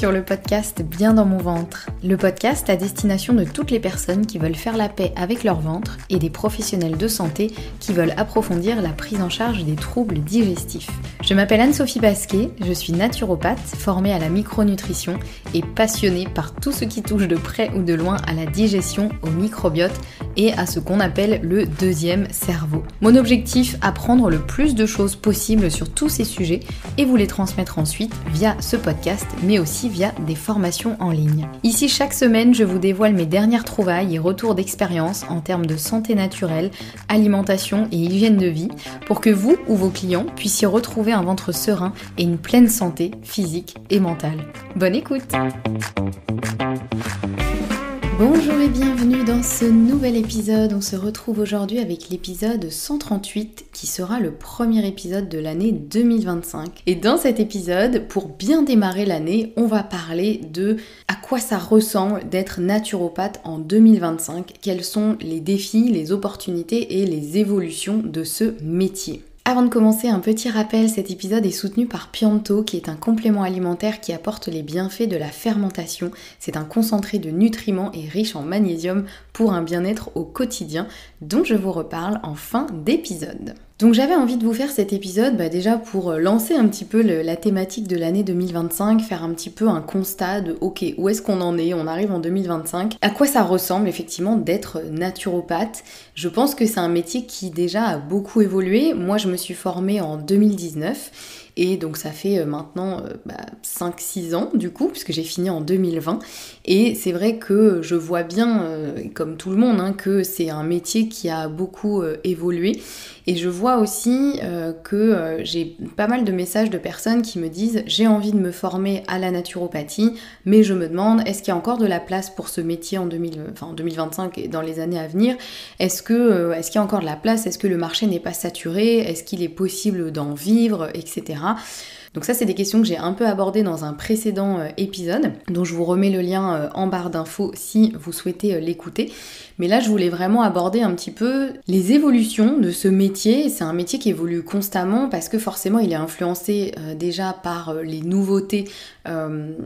sur le podcast Bien dans mon ventre, le podcast à destination de toutes les personnes qui veulent faire la paix avec leur ventre et des professionnels de santé qui veulent approfondir la prise en charge des troubles digestifs. Je m'appelle Anne-Sophie Basquet, je suis naturopathe, formée à la micronutrition et passionnée par tout ce qui touche de près ou de loin à la digestion, au microbiote et à ce qu'on appelle le deuxième cerveau. Mon objectif, apprendre le plus de choses possibles sur tous ces sujets et vous les transmettre ensuite via ce podcast, mais aussi via des formations en ligne. Ici, chaque semaine, je vous dévoile mes dernières trouvailles et retours d'expérience en termes de santé naturelle, alimentation et hygiène de vie, pour que vous ou vos clients puissiez retrouver un ventre serein et une pleine santé physique et mentale. Bonne écoute! Bonjour et bienvenue dans ce nouvel épisode. On se retrouve aujourd'hui avec l'épisode 138 qui sera le premier épisode de l'année 2025. Et dans cet épisode, pour bien démarrer l'année, on va parler de à quoi ça ressemble d'être naturopathe en 2025, quels sont les défis, les opportunités et les évolutions de ce métier. Avant de commencer, un petit rappel, cet épisode est soutenu par Pianto, qui est un complément alimentaire qui apporte les bienfaits de la fermentation. C'est un concentré de nutriments et riche en magnésium pour un bien-être au quotidien, dont je vous reparle en fin d'épisode. Donc j'avais envie de vous faire cet épisode déjà pour lancer un petit peu la thématique de l'année 2025, faire un petit peu un constat de ok, où est-ce qu'on en est, on arrive en 2025, à quoi ça ressemble effectivement d'être naturopathe. Je pense que c'est un métier qui déjà a beaucoup évolué. Moi je me suis formée en 2019 et donc ça fait maintenant 5-6 ans du coup, puisque j'ai fini en 2020. Et c'est vrai que je vois bien, comme tout le monde, que c'est un métier qui a beaucoup évolué. Et je vois aussi que j'ai pas mal de messages de personnes qui me disent « J'ai envie de me former à la naturopathie, mais je me demande, est-ce qu'il y a encore de la place pour ce métier en 2025 et dans les années à venir ? Est-ce qu'il y a encore de la place ? Est-ce que le marché n'est pas saturé ? Est-ce qu'il est possible d'en vivre ? Etc. » Donc ça, c'est des questions que j'ai un peu abordées dans un précédent épisode, dont je vous remets le lien en barre d'infos si vous souhaitez l'écouter. Mais là, je voulais vraiment aborder un petit peu les évolutions de ce métier. C'est un métier qui évolue constamment parce que forcément, il est influencé déjà par les nouveautés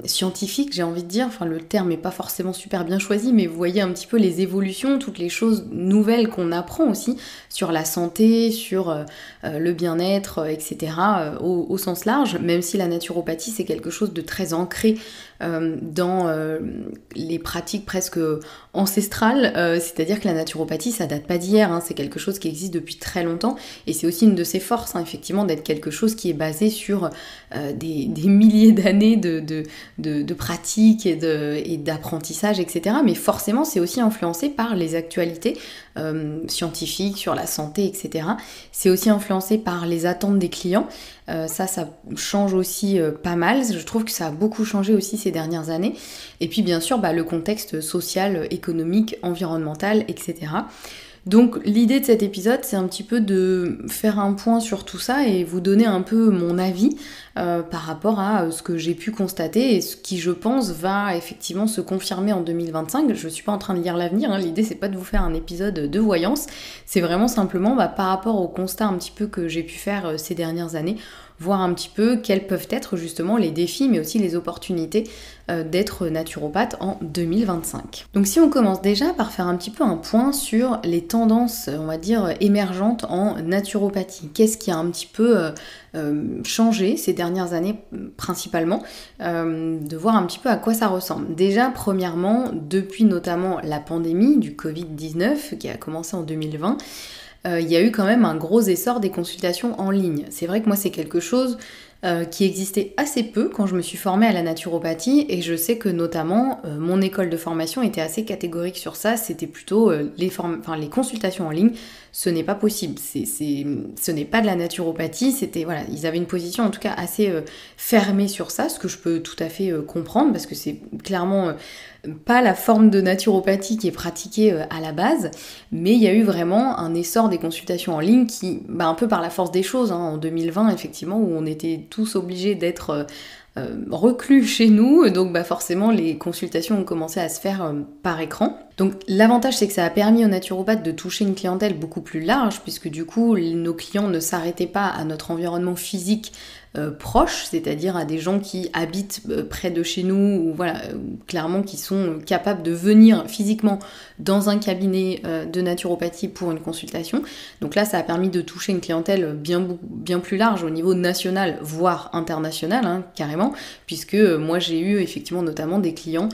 scientifiques, j'ai envie de dire. Enfin, le terme n'est pas forcément super bien choisi, mais vous voyez un petit peu les évolutions, toutes les choses nouvelles qu'on apprend aussi sur la santé, sur le bien-être, etc. Au sens large, même si la naturopathie, c'est quelque chose de très ancré dans les pratiques presque ancestrales, c'est-à-dire que la naturopathie, ça date pas d'hier, c'est quelque chose qui existe depuis très longtemps, et c'est aussi une de ses forces, effectivement, d'être quelque chose qui est basé sur des milliers d'années de pratiques et d'apprentissage, etc. Mais forcément, c'est aussi influencé par les actualités scientifiques sur la santé, etc. C'est aussi influencé par les attentes des clients. Ça change aussi pas mal. Je trouve que ça a beaucoup changé aussi ces dernières années. Et puis bien sûr, le contexte social, économique, environnemental, etc. Donc l'idée de cet épisode, c'est un petit peu de faire un point sur tout ça et vous donner un peu mon avis par rapport à ce que j'ai pu constater et ce qui, je pense, va effectivement se confirmer en 2025. Je suis pas en train de lire l'avenir, l'idée c'est pas de vous faire un épisode de voyance, c'est vraiment simplement par rapport au constat un petit peu que j'ai pu faire ces dernières années, voir un petit peu quels peuvent être justement les défis mais aussi les opportunités d'être naturopathe en 2025. Donc si on commence déjà par faire un petit peu un point sur les tendances, on va dire, émergentes en naturopathie. Qu'est-ce qui a un petit peu changé ces dernières années principalement, de voir un petit peu à quoi ça ressemble. Déjà, premièrement, depuis notamment la pandémie du Covid-19 qui a commencé en 2020, il y a eu quand même un gros essor des consultations en ligne. C'est vrai que moi, c'est quelque chose qui existait assez peu quand je me suis formée à la naturopathie, et je sais que notamment mon école de formation était assez catégorique sur ça. C'était plutôt les consultations en ligne, ce n'est pas possible, ce n'est pas de la naturopathie. Ils avaient une position en tout cas assez fermée sur ça, ce que je peux tout à fait comprendre parce que c'est clairement pas la forme de naturopathie qui est pratiquée à la base, mais il y a eu vraiment un essor des consultations en ligne qui, un peu par la force des choses, en 2020 effectivement, où on était tous obligés d'être reclus chez nous, donc forcément les consultations ont commencé à se faire par écran. Donc l'avantage c'est que ça a permis aux naturopathes de toucher une clientèle beaucoup plus large, puisque du coup nos clients ne s'arrêtaient pas à notre environnement physique proche, c'est-à-dire à des gens qui habitent près de chez nous, ou voilà, clairement qui sont capables de venir physiquement dans un cabinet de naturopathie pour une consultation. Donc là, ça a permis de toucher une clientèle bien plus large au niveau national, voire international, hein, carrément, puisque moi j'ai eu effectivement notamment des clients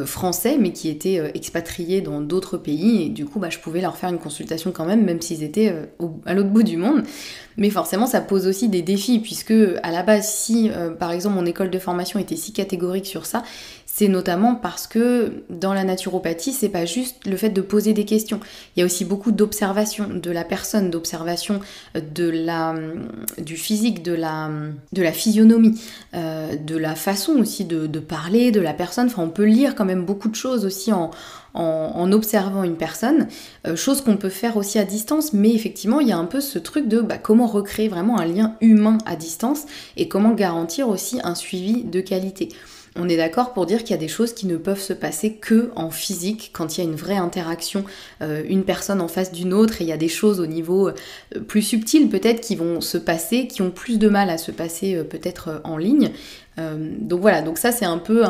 français, mais qui étaient expatriés dans d'autres pays, et du coup je pouvais leur faire une consultation quand même s'ils étaient à l'autre bout du monde. Mais forcément, ça pose aussi des défis, puisque à la base, si par exemple mon école de formation était si catégorique sur ça, c'est notamment parce que dans la naturopathie, c'est pas juste le fait de poser des questions. Il y a aussi beaucoup d'observation de la personne, d'observation du physique, de la physionomie, de la façon aussi de parler de la personne. Enfin, on peut lire quand même beaucoup de choses aussi en observant une personne, chose qu'on peut faire aussi à distance, mais effectivement il y a un peu ce truc de comment recréer vraiment un lien humain à distance et comment garantir aussi un suivi de qualité. On est d'accord pour dire qu'il y a des choses qui ne peuvent se passer que en physique, quand il y a une vraie interaction, une personne en face d'une autre, et il y a des choses au niveau plus subtil peut-être qui vont se passer, qui ont plus de mal à se passer peut-être en ligne. Donc voilà, donc ça c'est un peu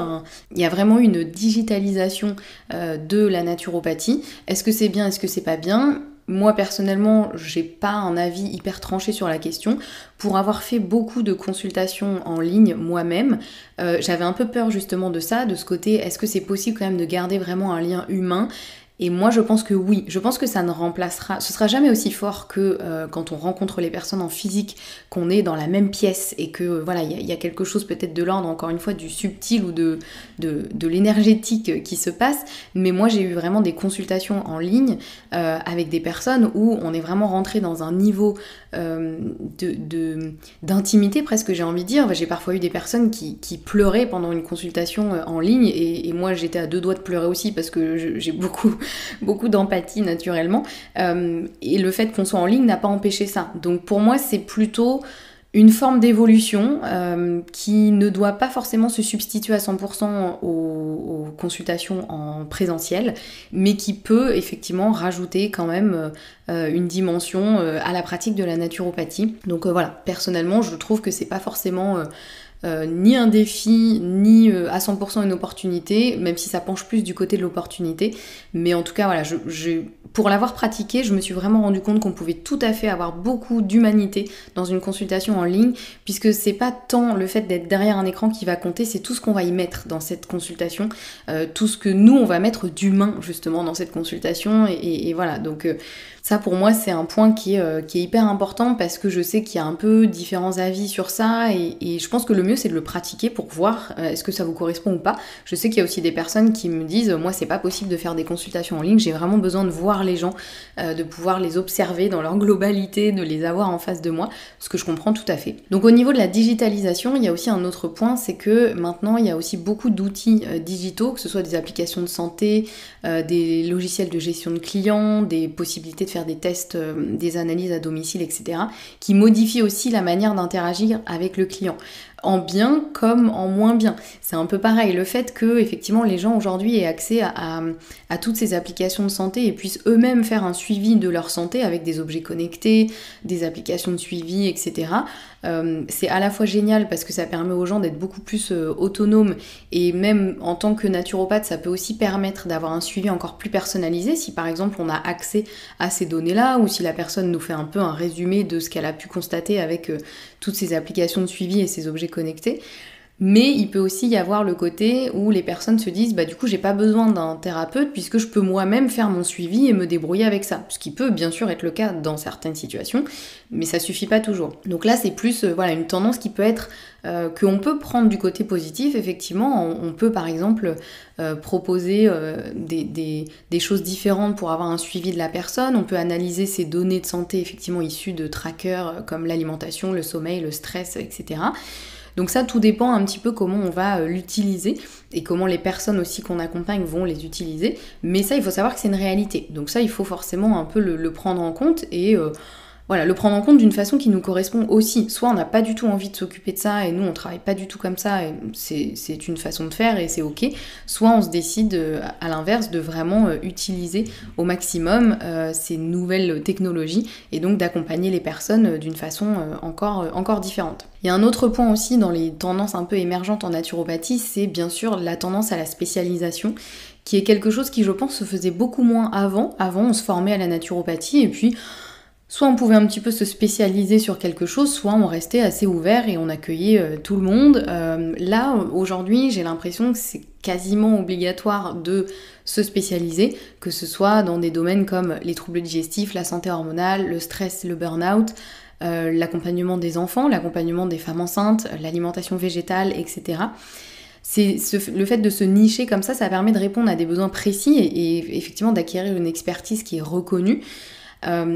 il y a vraiment une digitalisation de la naturopathie. Est-ce que c'est bien, est-ce que c'est pas bien ? Moi personnellement, j'ai pas un avis hyper tranché sur la question. Pour avoir fait beaucoup de consultations en ligne moi-même, j'avais un peu peur justement de ça, de ce côté, est-ce que c'est possible quand même de garder vraiment un lien humain ? Et moi je pense que oui, je pense que ça ne remplacera, ce sera jamais aussi fort que quand on rencontre les personnes en physique, qu'on est dans la même pièce et que voilà, il y a quelque chose peut-être de l'ordre, encore une fois, du subtil ou de l'énergétique qui se passe. Mais moi j'ai eu vraiment des consultations en ligne avec des personnes où on est vraiment rentré dans un niveau d'intimité presque, j'ai envie de dire. J'ai parfois eu des personnes qui pleuraient pendant une consultation en ligne, et moi j'étais à deux doigts de pleurer aussi parce que j'ai beaucoup d'empathie naturellement, et le fait qu'on soit en ligne n'a pas empêché ça. Donc pour moi c'est plutôt une forme d'évolution qui ne doit pas forcément se substituer à 100% aux consultations en présentiel, mais qui peut effectivement rajouter quand même une dimension à la pratique de la naturopathie. Donc voilà, personnellement je trouve que c'est pas forcément ni un défi, ni à 100% une opportunité, même si ça penche plus du côté de l'opportunité. Mais en tout cas, voilà, pour l'avoir pratiqué, je me suis vraiment rendu compte qu'on pouvait tout à fait avoir beaucoup d'humanité dans une consultation en ligne, puisque c'est pas tant le fait d'être derrière un écran qui va compter, c'est tout ce qu'on va y mettre dans cette consultation, tout ce que nous, on va mettre d'humain justement dans cette consultation, et voilà, donc ça pour moi c'est un point qui est hyper important, parce que je sais qu'il y a un peu différents avis sur ça, et je pense que le mieux c'est de le pratiquer pour voir est-ce que ça vous correspond ou pas. Je sais qu'il y a aussi des personnes qui me disent moi c'est pas possible de faire des consultations en ligne, j'ai vraiment besoin de voir les gens, de pouvoir les observer dans leur globalité, de les avoir en face de moi, ce que je comprends tout à fait. Donc au niveau de la digitalisation, il y a aussi un autre point, c'est que maintenant il y a aussi beaucoup d'outils digitaux, que ce soit des applications de santé, des logiciels de gestion de clients, des possibilités de faire des tests, des analyses à domicile, etc., qui modifient aussi la manière d'interagir avec le client, en bien comme en moins bien. C'est un peu pareil, le fait que effectivement les gens aujourd'hui aient accès à toutes ces applications de santé et puissent eux-mêmes faire un suivi de leur santé avec des objets connectés, des applications de suivi, etc. C'est à la fois génial parce que ça permet aux gens d'être beaucoup plus autonomes, et même en tant que naturopathe, ça peut aussi permettre d'avoir un suivi encore plus personnalisé si par exemple on a accès à ces données-là, ou si la personne nous fait un peu un résumé de ce qu'elle a pu constater avec toutes ces applications de suivi et ces objets connectés. Mais il peut aussi y avoir le côté où les personnes se disent du coup j'ai pas besoin d'un thérapeute puisque je peux moi-même faire mon suivi et me débrouiller avec ça. Ce qui peut bien sûr être le cas dans certaines situations, mais ça suffit pas toujours. Donc là c'est plus une tendance qui peut être qu'on peut prendre du côté positif. Effectivement, on peut par exemple proposer des choses différentes pour avoir un suivi de la personne. On peut analyser ses données de santé effectivement issues de trackers comme l'alimentation, le sommeil, le stress, etc. Donc ça, tout dépend un petit peu comment on va l'utiliser et comment les personnes aussi qu'on accompagne vont les utiliser. Mais ça, il faut savoir que c'est une réalité. Donc ça, il faut forcément un peu le prendre en compte, et voilà, le prendre en compte d'une façon qui nous correspond aussi. Soit on n'a pas du tout envie de s'occuper de ça et nous on travaille pas du tout comme ça et c'est une façon de faire et c'est ok. Soit on se décide à l'inverse de vraiment utiliser au maximum ces nouvelles technologies et donc d'accompagner les personnes d'une façon encore différente. Il y a un autre point aussi dans les tendances un peu émergentes en naturopathie, c'est bien sûr la tendance à la spécialisation, qui est quelque chose qui je pense se faisait beaucoup moins avant. Avant on se formait à la naturopathie et puis soit on pouvait un petit peu se spécialiser sur quelque chose, soit on restait assez ouvert et on accueillait tout le monde. Là, aujourd'hui, j'ai l'impression que c'est quasiment obligatoire de se spécialiser, que ce soit dans des domaines comme les troubles digestifs, la santé hormonale, le stress, le burn-out, l'accompagnement des enfants, l'accompagnement des femmes enceintes, l'alimentation végétale, etc. Le fait de se nicher comme ça permet de répondre à des besoins précis et effectivement d'acquérir une expertise qui est reconnue.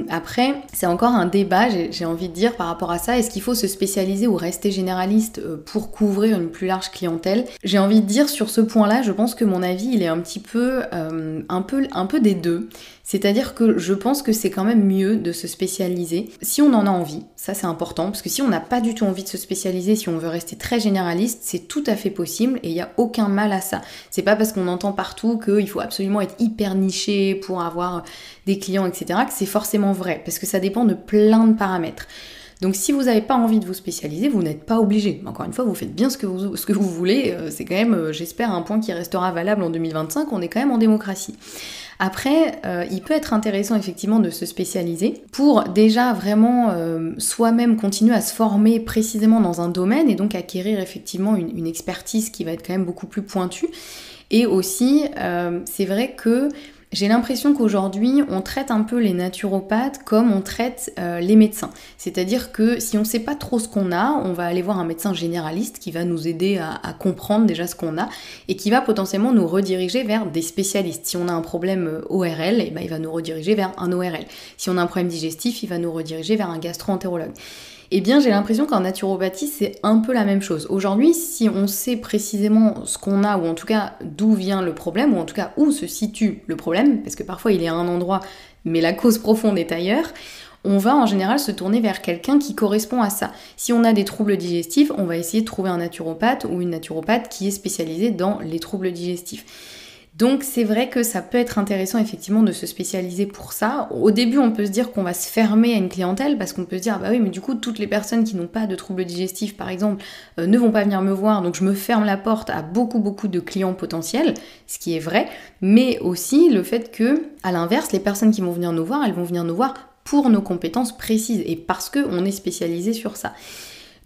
Après, c'est encore un débat, j'ai envie de dire, par rapport à ça. Est-ce qu'il faut se spécialiser ou rester généraliste pour couvrir une plus large clientèle? J'ai envie de dire, sur ce point-là, je pense que mon avis, il est un peu des deux. C'est-à-dire que je pense que c'est quand même mieux de se spécialiser si on en a envie. Ça, c'est important, parce que si on n'a pas du tout envie de se spécialiser, si on veut rester très généraliste, c'est tout à fait possible et il n'y a aucun mal à ça. C'est pas parce qu'on entend partout qu'il faut absolument être hyper niché pour avoir des clients, etc., que c'est forcément vrai, parce que ça dépend de plein de paramètres. Donc si vous n'avez pas envie de vous spécialiser, vous n'êtes pas obligé. Encore une fois, vous faites bien ce que vous voulez. C'est quand même, j'espère, un point qui restera valable en 2025. On est quand même en démocratie. Après, il peut être intéressant effectivement de se spécialiser pour déjà vraiment soi-même continuer à se former précisément dans un domaine et donc acquérir effectivement une expertise qui va être quand même beaucoup plus pointue. Et aussi, c'est vrai que j'ai l'impression qu'aujourd'hui, on traite un peu les naturopathes comme on traite les médecins. C'est-à-dire que si on ne sait pas trop ce qu'on a, on va aller voir un médecin généraliste qui va nous aider à comprendre déjà ce qu'on a et qui va potentiellement nous rediriger vers des spécialistes. Si on a un problème ORL, eh ben, il va nous rediriger vers un ORL. Si on a un problème digestif, il va nous rediriger vers un gastro-entérologue. Eh bien, j'ai l'impression qu'en naturopathie, c'est un peu la même chose. Aujourd'hui, si on sait précisément ce qu'on a, ou en tout cas d'où vient le problème, ou en tout cas où se situe le problème, parce que parfois il est à un endroit, mais la cause profonde est ailleurs, on va en général se tourner vers quelqu'un qui correspond à ça. Si on a des troubles digestifs, on va essayer de trouver un naturopathe ou une naturopathe qui est spécialisée dans les troubles digestifs. Donc c'est vrai que ça peut être intéressant effectivement de se spécialiser pour ça. Au début on peut se dire qu'on va se fermer à une clientèle parce qu'on peut se dire bah oui mais du coup toutes les personnes qui n'ont pas de troubles digestifs par exemple ne vont pas venir me voir donc je me ferme la porte à beaucoup de clients potentiels, ce qui est vrai, mais aussi le fait que à l'inverse les personnes qui vont venir nous voir elles vont venir nous voir pour nos compétences précises et parce qu'on est spécialisé sur ça.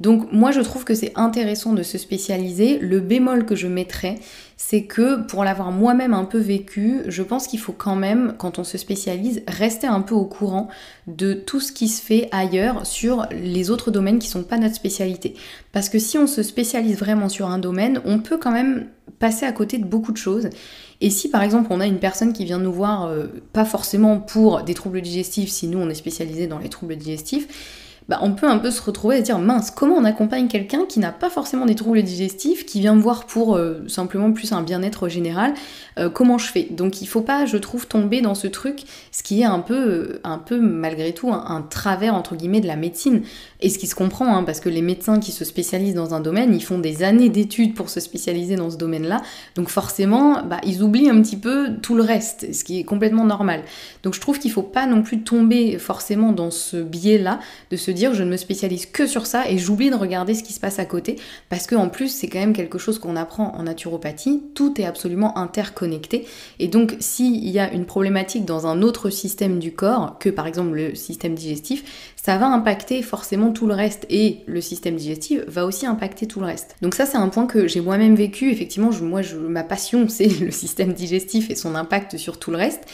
Donc moi je trouve que c'est intéressant de se spécialiser. Le bémol que je mettrais, c'est que pour l'avoir moi-même un peu vécu, je pense qu'il faut quand même, quand on se spécialise, rester un peu au courant de tout ce qui se fait ailleurs sur les autres domaines qui sont pas notre spécialité. Parce que si on se spécialise vraiment sur un domaine, on peut quand même passer à côté de beaucoup de choses. Et si par exemple on a une personne qui vient nous voir, pas forcément pour des troubles digestifs, si nous on est spécialisé dans les troubles digestifs, bah, on peut un peu se retrouver à se dire mince, comment on accompagne quelqu'un qui n'a pas forcément des troubles digestifs, qui vient me voir pour simplement plus un bien-être général, comment je fais? Donc il faut pas, je trouve, tomber dans ce truc, ce qui est un peu malgré tout un travers entre guillemets de la médecine, et ce qui se comprend, hein, parce que les médecins qui se spécialisent dans un domaine, ils font des années d'études pour se spécialiser dans ce domaine-là, donc forcément, bah, ils oublient un petit peu tout le reste, ce qui est complètement normal. Donc je trouve qu'il faut pas non plus tomber forcément dans ce biais-là, de se dire je ne me spécialise que sur ça et j'oublie de regarder ce qui se passe à côté parce que en plus c'est quand même quelque chose qu'on apprend en naturopathie, tout est absolument interconnecté et donc s'il y a une problématique dans un autre système du corps que par exemple le système digestif, ça va impacter forcément tout le reste et le système digestif va aussi impacter tout le reste. Donc ça c'est un point que j'ai moi-même vécu, effectivement ma passion c'est le système digestif et son impact sur tout le reste.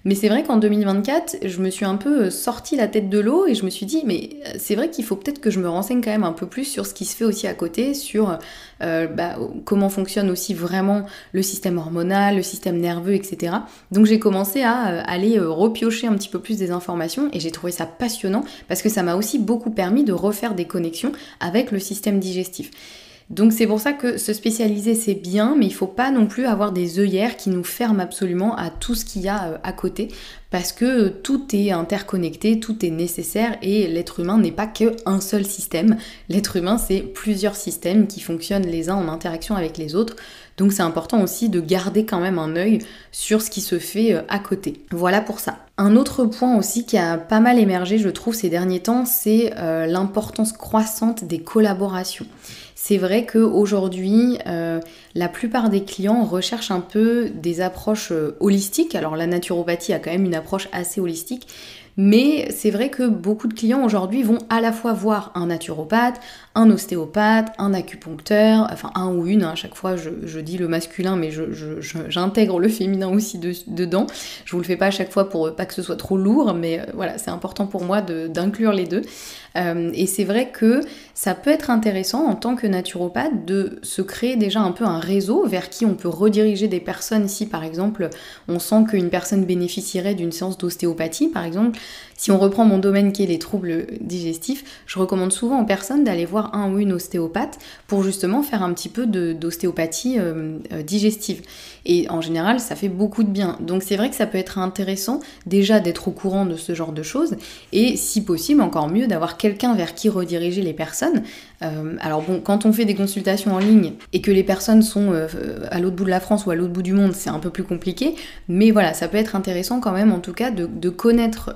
Mais c'est vrai qu'en 2024, je me suis un peu sorti la tête de l'eau et je me suis dit, mais c'est vrai qu'il faut peut-être que je me renseigne quand même un peu plus sur ce qui se fait aussi à côté, sur comment fonctionne aussi vraiment le système hormonal, le système nerveux, etc. Donc j'ai commencé à aller repiocher un petit peu plus des informations et j'ai trouvé ça passionnant parce que ça m'a aussi beaucoup permis de refaire des connexions avec le système digestif. Donc c'est pour ça que se spécialiser c'est bien, mais il faut pas non plus avoir des œillères qui nous ferment absolument à tout ce qu'il y a à côté, parce que tout est interconnecté, tout est nécessaire et l'être humain n'est pas qu'un seul système. L'être humain c'est plusieurs systèmes qui fonctionnent les uns en interaction avec les autres. Donc c'est important aussi de garder quand même un œil sur ce qui se fait à côté. Voilà pour ça. Un autre point aussi qui a pas mal émergé, je trouve, ces derniers temps, c'est l'importance croissante des collaborations. C'est vrai qu'aujourd'hui, la plupart des clients recherchent un peu des approches holistiques. Alors la naturopathie a quand même une approche assez holistique, mais c'est vrai que beaucoup de clients aujourd'hui vont à la fois voir un naturopathe, un ostéopathe, un acupuncteur, enfin un ou une, à chaque fois je dis le masculin, mais j'intègre le féminin aussi dedans. Je vous le fais pas à chaque fois pour pas que ce soit trop lourd, mais voilà, c'est important pour moi d'inclure les deux. Et c'est vrai que ça peut être intéressant en tant que naturopathe de se créer déjà un peu un réseau vers qui on peut rediriger des personnes si par exemple on sent qu'une personne bénéficierait d'une séance d'ostéopathie par exemple. Si on reprend mon domaine qui est les troubles digestifs, je recommande souvent aux personnes d'aller voir un ou une ostéopathe pour justement faire un petit peu d'ostéopathie digestive. Et en général, ça fait beaucoup de bien. Donc c'est vrai que ça peut être intéressant déjà d'être au courant de ce genre de choses et si possible, encore mieux, d'avoir quelqu'un vers qui rediriger les personnes. Alors bon, quand on fait des consultations en ligne et que les personnes sont à l'autre bout de la France ou à l'autre bout du monde, c'est un peu plus compliqué. Mais voilà, ça peut être intéressant quand même en tout cas de connaître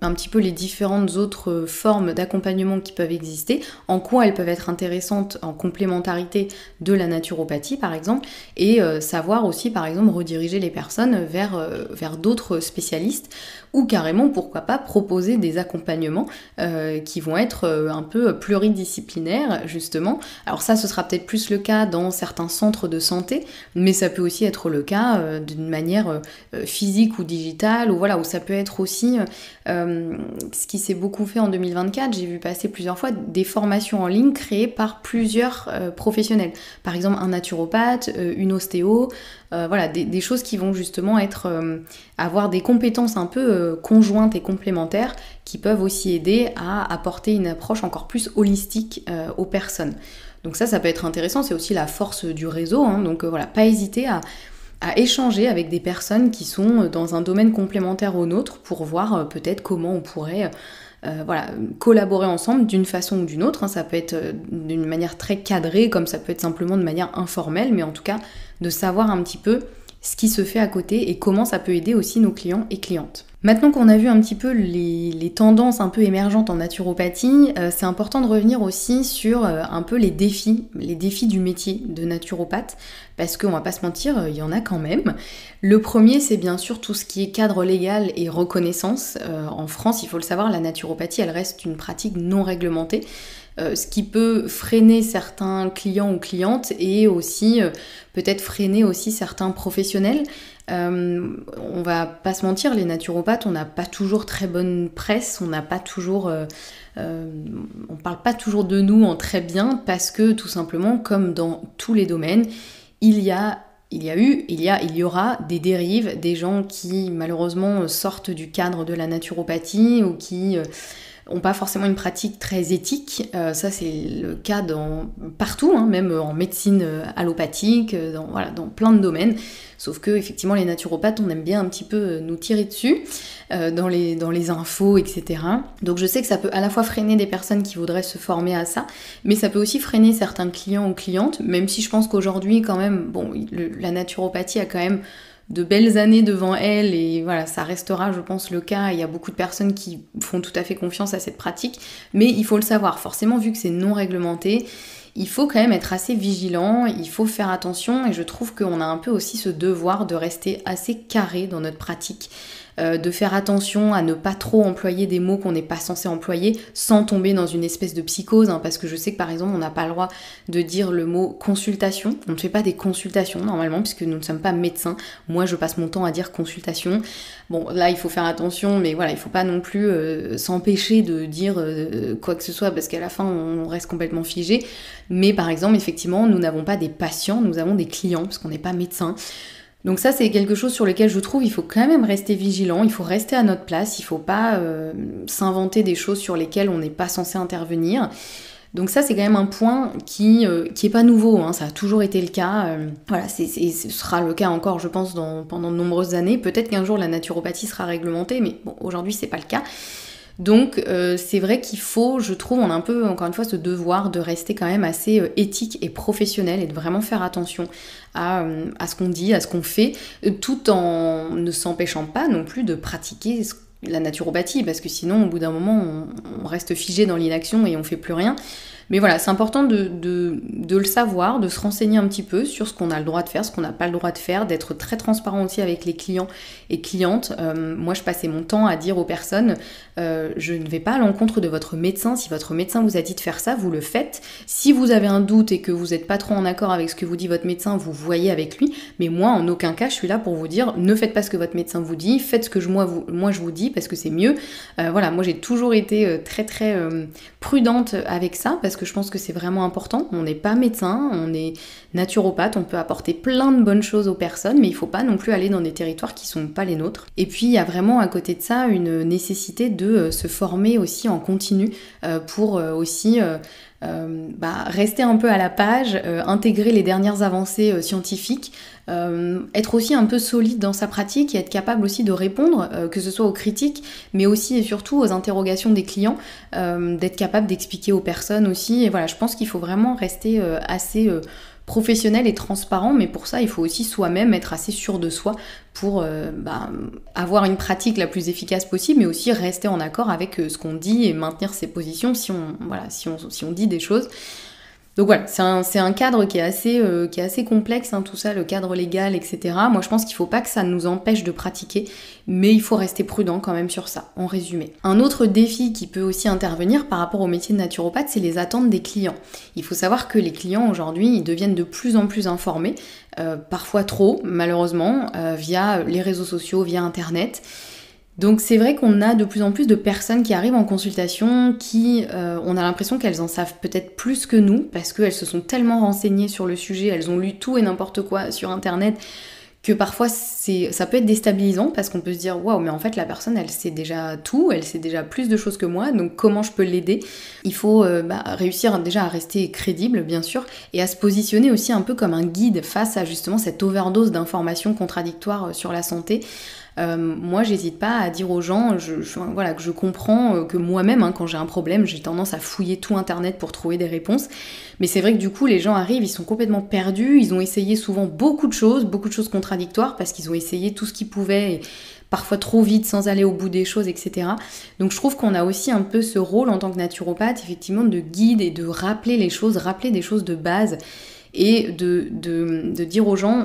un petit peu les différentes autres formes d'accompagnement qui peuvent exister, en quoi elles peuvent être intéressantes en complémentarité de la naturopathie par exemple, et savoir aussi par exemple rediriger les personnes vers d'autres spécialistes ou carrément pourquoi pas proposer des accompagnements qui vont être un peu pluridisciplinaires justement. Alors ça ce sera peut-être plus le cas dans certains centres de santé, mais ça peut aussi être le cas d'une manière physique ou digitale, ou voilà, où ça peut être aussi ce qui s'est beaucoup fait en 2024, j'ai vu passer plusieurs fois des formations en ligne créées par plusieurs professionnels. Par exemple un naturopathe, une ostéo, voilà, des choses qui vont justement avoir des compétences un peu conjointes et complémentaires qui peuvent aussi aider à apporter une approche encore plus holistique aux personnes. Donc ça peut être intéressant, c'est aussi la force du réseau, hein, donc voilà, pas hésiter à échanger avec des personnes qui sont dans un domaine complémentaire au nôtre pour voir peut-être comment on pourrait collaborer ensemble d'une façon ou d'une autre, hein. Ça peut être d'une manière très cadrée, comme ça peut être simplement de manière informelle, mais en tout cas de savoir un petit peu ce qui se fait à côté et comment ça peut aider aussi nos clients et clientes. Maintenant qu'on a vu un petit peu les tendances un peu émergentes en naturopathie, c'est important de revenir aussi sur un peu les défis du métier de naturopathe, parce qu'on va pas se mentir, il y en a quand même. Le premier, c'est bien sûr tout ce qui est cadre légal et reconnaissance. En France, il faut le savoir, la naturopathie, elle reste une pratique non réglementée. Ce qui peut freiner certains clients ou clientes et aussi peut-être freiner aussi certains professionnels. On va pas se mentir, les naturopathes, on n'a pas toujours très bonne presse, on n'a pas toujours... on parle pas toujours de nous en très bien parce que tout simplement, comme dans tous les domaines, il y aura des dérives, des gens qui malheureusement sortent du cadre de la naturopathie ou qui... ont pas forcément une pratique très éthique, ça c'est le cas partout, hein, même en médecine allopathique, dans plein de domaines, sauf que effectivement les naturopathes on aime bien un petit peu nous tirer dessus dans les infos, etc. Donc je sais que ça peut à la fois freiner des personnes qui voudraient se former à ça, mais ça peut aussi freiner certains clients ou clientes, même si je pense qu'aujourd'hui quand même, la naturopathie a quand même de belles années devant elle et voilà, ça restera je pense le cas. Il y a beaucoup de personnes qui font tout à fait confiance à cette pratique, mais il faut le savoir, forcément vu que c'est non réglementé, il faut quand même être assez vigilant, il faut faire attention et je trouve qu'on a un peu aussi ce devoir de rester assez carré dans notre pratique. De faire attention à ne pas trop employer des mots qu'on n'est pas censé employer sans tomber dans une espèce de psychose, hein, parce que je sais que par exemple on n'a pas le droit de dire le mot consultation, on ne fait pas des consultations normalement puisque nous ne sommes pas médecins, moi je passe mon temps à dire consultation, bon là il faut faire attention mais voilà il faut pas non plus s'empêcher de dire quoi que ce soit parce qu'à la fin on reste complètement figé, mais par exemple effectivement nous n'avons pas des patients, nous avons des clients parce qu'on n'est pas médecin. Donc ça c'est quelque chose sur lequel je trouve il faut quand même rester vigilant, il faut rester à notre place, il faut pas s'inventer des choses sur lesquelles on n'est pas censé intervenir. Donc ça, c'est quand même un point qui est pas nouveau, hein, ça a toujours été le cas. Voilà, ce sera le cas encore, je pense, pendant de nombreuses années. Peut-être qu'un jour la naturopathie sera réglementée, mais bon, aujourd'hui c'est pas le cas. Donc c'est vrai qu'il faut, je trouve, on a un peu, encore une fois, ce devoir de rester quand même assez éthique et professionnel et de vraiment faire attention à ce qu'on dit, à ce qu'on fait, tout en ne s'empêchant pas non plus de pratiquer la naturopathie, parce que sinon, au bout d'un moment, on reste figé dans l'inaction et on fait plus rien. Mais voilà, c'est important de le savoir, de se renseigner un petit peu sur ce qu'on a le droit de faire, ce qu'on n'a pas le droit de faire, d'être très transparent aussi avec les clients et clientes. Moi, je passais mon temps à dire aux personnes, je ne vais pas à l'encontre de votre médecin. Si votre médecin vous a dit de faire ça, vous le faites. Si vous avez un doute et que vous n'êtes pas trop en accord avec ce que vous dit votre médecin, vous voyez avec lui. Mais moi, en aucun cas, je suis là pour vous dire, ne faites pas ce que votre médecin vous dit, faites ce que moi je vous dis, parce que c'est mieux. Voilà, moi j'ai toujours été très très prudente avec ça, parce que je pense que c'est vraiment important. On n'est pas médecin, on est naturopathe, on peut apporter plein de bonnes choses aux personnes, mais il faut pas non plus aller dans des territoires qui sont pas les nôtres. Et puis il y a vraiment à côté de ça une nécessité de se former aussi en continu pour aussi rester un peu à la page, intégrer les dernières avancées scientifiques, être aussi un peu solide dans sa pratique et être capable aussi de répondre, que ce soit aux critiques, mais aussi et surtout aux interrogations des clients, d'être capable d'expliquer aux personnes aussi. Et voilà, je pense qu'il faut vraiment rester assez professionnel et transparent, mais pour ça, il faut aussi soi-même être assez sûr de soi pour avoir une pratique la plus efficace possible, mais aussi rester en accord avec ce qu'on dit et maintenir ses positions si on dit des choses. Donc voilà, c'est un cadre qui est assez complexe, hein, tout ça, le cadre légal, etc. Moi, je pense qu'il faut pas que ça nous empêche de pratiquer, mais il faut rester prudent quand même sur ça, en résumé. Un autre défi qui peut aussi intervenir par rapport au métier de naturopathe, c'est les attentes des clients. Il faut savoir que les clients, aujourd'hui, ils deviennent de plus en plus informés, parfois trop, malheureusement, via les réseaux sociaux, via Internet. Donc c'est vrai qu'on a de plus en plus de personnes qui arrivent en consultation qui, on a l'impression qu'elles en savent peut-être plus que nous, parce qu'elles se sont tellement renseignées sur le sujet, elles ont lu tout et n'importe quoi sur Internet, que parfois ça peut être déstabilisant, parce qu'on peut se dire waouh, mais en fait la personne elle sait déjà tout, elle sait déjà plus de choses que moi, donc comment je peux l'aider? Il faut réussir déjà à rester crédible, bien sûr, et à se positionner aussi un peu comme un guide face à justement cette overdose d'informations contradictoires sur la santé. Moi j'hésite pas à dire aux gens que je comprends que moi-même, hein, quand j'ai un problème, j'ai tendance à fouiller tout Internet pour trouver des réponses, mais c'est vrai que du coup les gens arrivent, ils sont complètement perdus, ils ont essayé souvent beaucoup de choses contradictoires, parce qu'ils ont essayé tout ce qu'ils pouvaient, et parfois trop vite, sans aller au bout des choses, etc. Donc je trouve qu'on a aussi un peu ce rôle en tant que naturopathe, effectivement, de guide et de rappeler des choses de base, et de dire aux gens,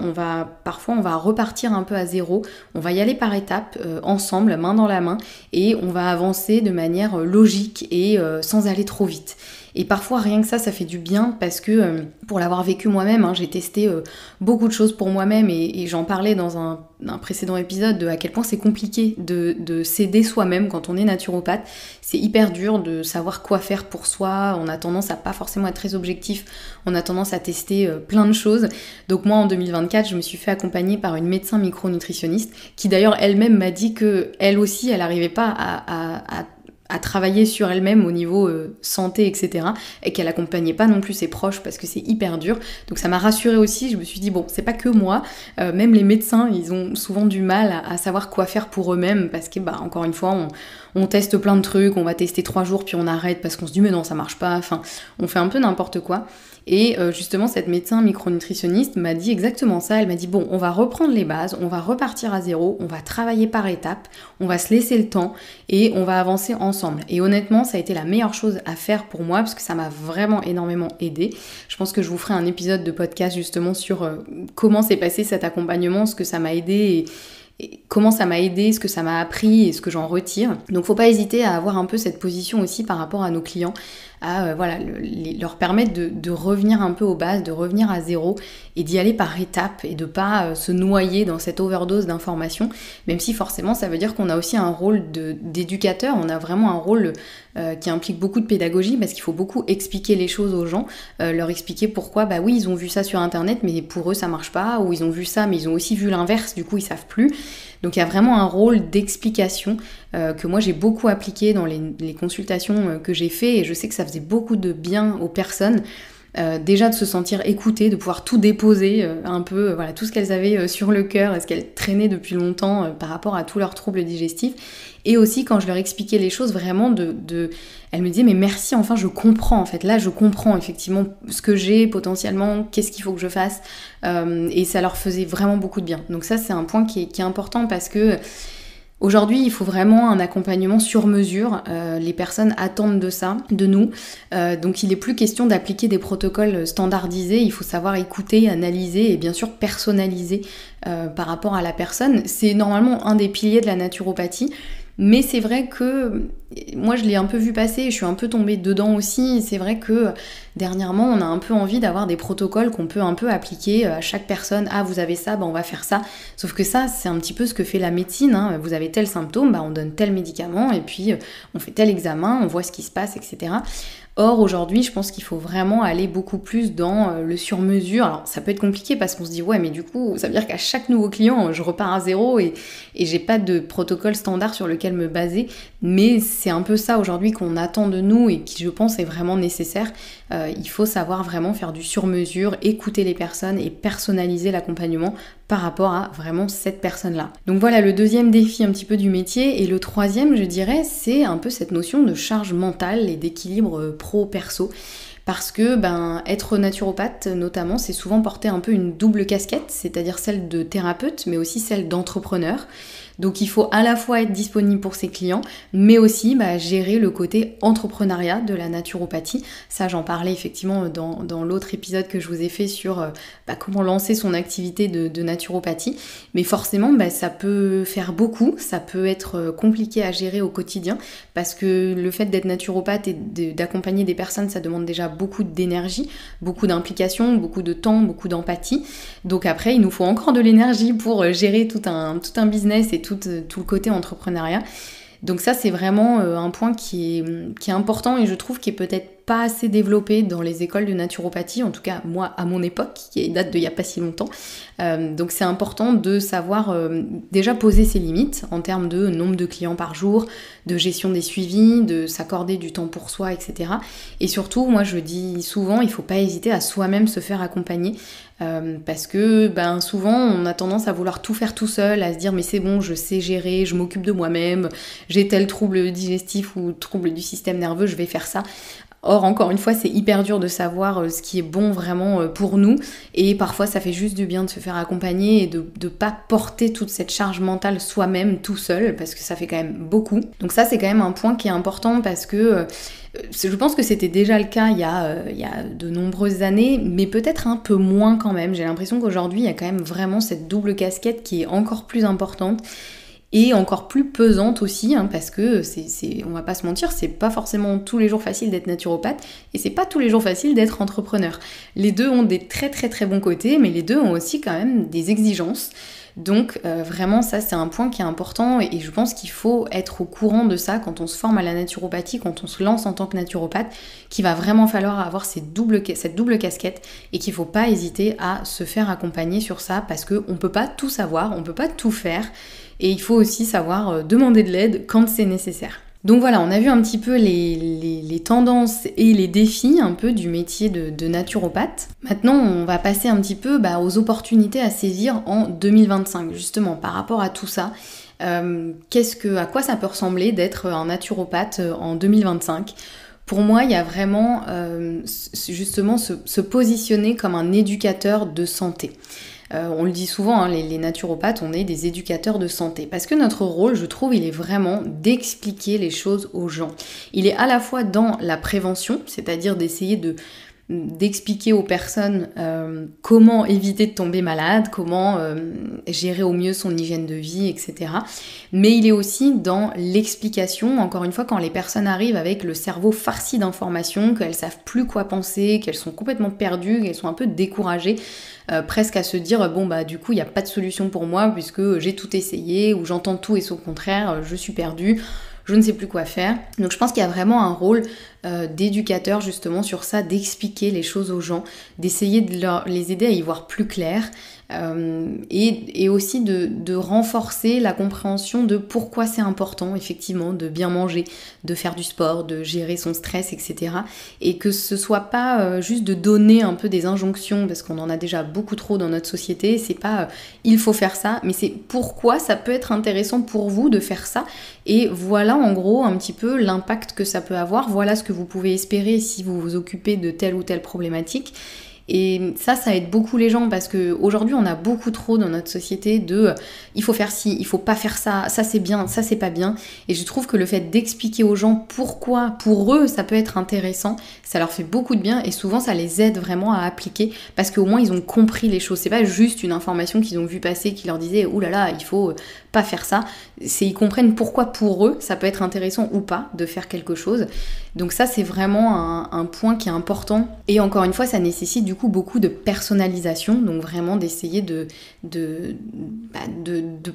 parfois on va repartir un peu à zéro, on va y aller par étapes, ensemble, main dans la main, et on va avancer de manière logique et sans aller trop vite. Et parfois rien que ça fait du bien, parce que pour l'avoir vécu moi-même, hein, j'ai testé beaucoup de choses pour moi-même, et j'en parlais dans un précédent épisode de à quel point c'est compliqué de s'aider soi-même quand on est naturopathe. C'est hyper dur de savoir quoi faire pour soi, on a tendance à pas forcément être très objectif, on a tendance à tester plein de choses. Donc moi en 2024, je me suis fait accompagner par une médecin micronutritionniste qui d'ailleurs elle-même m'a dit que elle aussi, elle n'arrivait pas à travailler sur elle-même au niveau santé, etc. Et qu'elle accompagnait pas non plus ses proches, parce que c'est hyper dur. Donc ça m'a rassurée aussi, je me suis dit bon, c'est pas que moi, même les médecins, ils ont souvent du mal à savoir quoi faire pour eux-mêmes, parce que encore une fois, on teste plein de trucs, on va tester 3 jours puis on arrête parce qu'on se dit mais non ça marche pas, enfin on fait un peu n'importe quoi. Et justement cette médecin micronutritionniste m'a dit exactement ça, elle m'a dit bon, on va reprendre les bases, on va repartir à zéro, on va travailler par étapes, on va se laisser le temps et on va avancer ensemble. Et honnêtement ça a été la meilleure chose à faire pour moi, parce que ça m'a vraiment énormément aidée. Je pense que je vous ferai un épisode de podcast justement sur comment s'est passé cet accompagnement, ce que ça m'a aidé et comment ça m'a aidé, ce que ça m'a appris et ce que j'en retire. Donc faut pas hésiter à avoir un peu cette position aussi par rapport à nos clients, à leur permettre de revenir un peu aux bases, de revenir à zéro et d'y aller par étapes, et de pas se noyer dans cette overdose d'informations, même si forcément ça veut dire qu'on a aussi un rôle d'éducateur, on a vraiment un rôle qui implique beaucoup de pédagogie, parce qu'il faut beaucoup expliquer les choses aux gens, leur expliquer pourquoi, oui ils ont vu ça sur internet mais pour eux ça marche pas, ou ils ont vu ça mais ils ont aussi vu l'inverse, du coup ils savent plus. Donc il y a vraiment un rôle d'explication que moi j'ai beaucoup appliqué dans les consultations que j'ai fait, et je sais que ça faisait beaucoup de bien aux personnes. Déjà de se sentir écoutées, de pouvoir tout déposer, un peu voilà, tout ce qu'elles avaient sur le cœur et ce qu'elles traînaient depuis longtemps par rapport à tous leurs troubles digestifs. Et aussi quand je leur expliquais les choses, vraiment elles me disaient mais merci, enfin je comprends en fait, là je comprends effectivement ce que j'ai potentiellement, qu'est-ce qu'il faut que je fasse, et ça leur faisait vraiment beaucoup de bien. Donc ça c'est un point qui est important parce que aujourd'hui, il faut vraiment un accompagnement sur mesure. Les personnes attendent de ça, de nous. Donc il n'est plus question d'appliquer des protocoles standardisés. Il faut savoir écouter, analyser et bien sûr personnaliser par rapport à la personne. C'est normalement un des piliers de la naturopathie. Mais c'est vrai que moi je l'ai un peu vu passer, je suis un peu tombée dedans aussi. C'est vrai que dernièrement on a un peu envie d'avoir des protocoles qu'on peut un peu appliquer à chaque personne. Ah vous avez ça, bah on va faire ça. Sauf que ça c'est un petit peu ce que fait la médecine, hein. Vous avez tel symptôme, bah on donne tel médicament et puis on fait tel examen, on voit ce qui se passe, etc. Or aujourd'hui je pense qu'il faut vraiment aller beaucoup plus dans le sur-mesure. Alors ça peut être compliqué parce qu'on se dit ouais mais du coup ça veut dire qu'à chaque nouveau client je repars à zéro et j'ai pas de protocole standard sur lequel me baser, mais c'est un peu ça aujourd'hui qu'on attend de nous et qui je pense est vraiment nécessaire. Il faut savoir vraiment faire du sur-mesure, écouter les personnes et personnaliser l'accompagnement par rapport à vraiment cette personne-là. Donc voilà le deuxième défi un petit peu du métier, et le troisième je dirais c'est un peu cette notion de charge mentale et d'équilibre pro-perso. Parce que être naturopathe notamment, c'est souvent porter un peu une double casquette, c'est-à-dire celle de thérapeute mais aussi celle d'entrepreneur. Donc il faut à la fois être disponible pour ses clients, mais aussi gérer le côté entrepreneuriat de la naturopathie. Ça j'en parlais effectivement dans l'autre épisode que je vous ai fait sur comment lancer son activité de naturopathie. Mais forcément ça peut faire beaucoup, ça peut être compliqué à gérer au quotidien, parce que le fait d'être naturopathe et d'accompagner des personnes, ça demande déjà beaucoup d'énergie, beaucoup d'implication, beaucoup de temps, beaucoup d'empathie. Donc après il nous faut encore de l'énergie pour gérer tout un business et tout le côté entrepreneuriat. Donc ça c'est vraiment un point qui est important, et je trouve qu'il est peut-être pas assez développé dans les écoles de naturopathie, en tout cas moi à mon époque, qui date d'il y a pas si longtemps. Donc c'est important de savoir déjà poser ses limites en termes de nombre de clients par jour, de gestion des suivis, de s'accorder du temps pour soi, etc. Et surtout, moi je dis souvent, il faut pas hésiter à soi-même se faire accompagner. Parce que souvent on a tendance à vouloir tout faire tout seul, à se dire mais c'est bon, je sais gérer, je m'occupe de moi-même, j'ai tel trouble digestif ou trouble du système nerveux, je vais faire ça. Or, encore une fois, c'est hyper dur de savoir ce qui est bon vraiment pour nous, et parfois ça fait juste du bien de se faire accompagner et de pas porter toute cette charge mentale soi-même tout seul, parce que ça fait quand même beaucoup. Donc ça c'est quand même un point qui est important, parce que je pense que c'était déjà le cas il y a de nombreuses années, mais peut-être un peu moins quand même. J'ai l'impression qu'aujourd'hui il y a quand même vraiment cette double casquette qui est encore plus importante et encore plus pesante aussi, parce que on va pas se mentir, c'est pas forcément tous les jours facile d'être naturopathe, et c'est pas tous les jours facile d'être entrepreneur. Les deux ont des très très très bons côtés, mais les deux ont aussi quand même des exigences. Donc vraiment ça c'est un point qui est important, et je pense qu'il faut être au courant de ça quand on se forme à la naturopathie, quand on se lance en tant que naturopathe, qu'il va vraiment falloir avoir cette double casquette, et qu'il faut pas hésiter à se faire accompagner sur ça, parce qu'on peut pas tout savoir, on peut pas tout faire, et il faut aussi savoir demander de l'aide quand c'est nécessaire. Donc voilà, on a vu un petit peu les tendances et les défis un peu du métier de naturopathe. Maintenant, on va passer un petit peu aux opportunités à saisir en 2025, justement, par rapport à tout ça. À quoi ça peut ressembler d'être un naturopathe en 2025 ? Pour moi, il y a vraiment justement se positionner comme un éducateur de santé. On le dit souvent, les naturopathes, on est des éducateurs de santé. Parce que notre rôle, je trouve, il est vraiment d'expliquer les choses aux gens. Il est à la fois dans la prévention, c'est-à-dire d'essayer d'expliquer aux personnes comment éviter de tomber malade, comment gérer au mieux son hygiène de vie, etc. Mais il est aussi dans l'explication, encore une fois, quand les personnes arrivent avec le cerveau farci d'informations, qu'elles savent plus quoi penser, qu'elles sont complètement perdues, qu'elles sont un peu découragées, presque à se dire du coup il n'y a pas de solution pour moi puisque j'ai tout essayé, ou j'entends tout et son contraire, je suis perdue, je ne sais plus quoi faire. Donc je pense qu'il y a vraiment un rôle d'éducateurs justement sur ça, d'expliquer les choses aux gens, d'essayer de les aider à y voir plus clair. Et aussi de renforcer la compréhension de pourquoi c'est important effectivement de bien manger, de faire du sport, de gérer son stress, etc. Et que ce soit pas juste de donner un peu des injonctions, parce qu'on en a déjà beaucoup trop dans notre société, c'est pas il faut faire ça, mais c'est pourquoi ça peut être intéressant pour vous de faire ça, et voilà en gros un petit peu l'impact que ça peut avoir, voilà ce que vous pouvez espérer si vous vous occupez de telle ou telle problématique. Et ça aide beaucoup les gens parce qu'aujourd'hui on a beaucoup trop dans notre société de il faut faire ci, il faut pas faire ça, ça c'est bien, ça c'est pas bien. Et je trouve que le fait d'expliquer aux gens pourquoi pour eux ça peut être intéressant, ça leur fait beaucoup de bien et souvent ça les aide vraiment à appliquer parce qu'au moins ils ont compris les choses. C'est pas juste une information qu'ils ont vu passer qui leur disait ouh là là il faut pas faire ça. C'est ils comprennent pourquoi pour eux ça peut être intéressant ou pas de faire quelque chose. Donc ça c'est vraiment un point qui est important. Et encore une fois ça nécessite du coup beaucoup de personnalisation, donc vraiment d'essayer de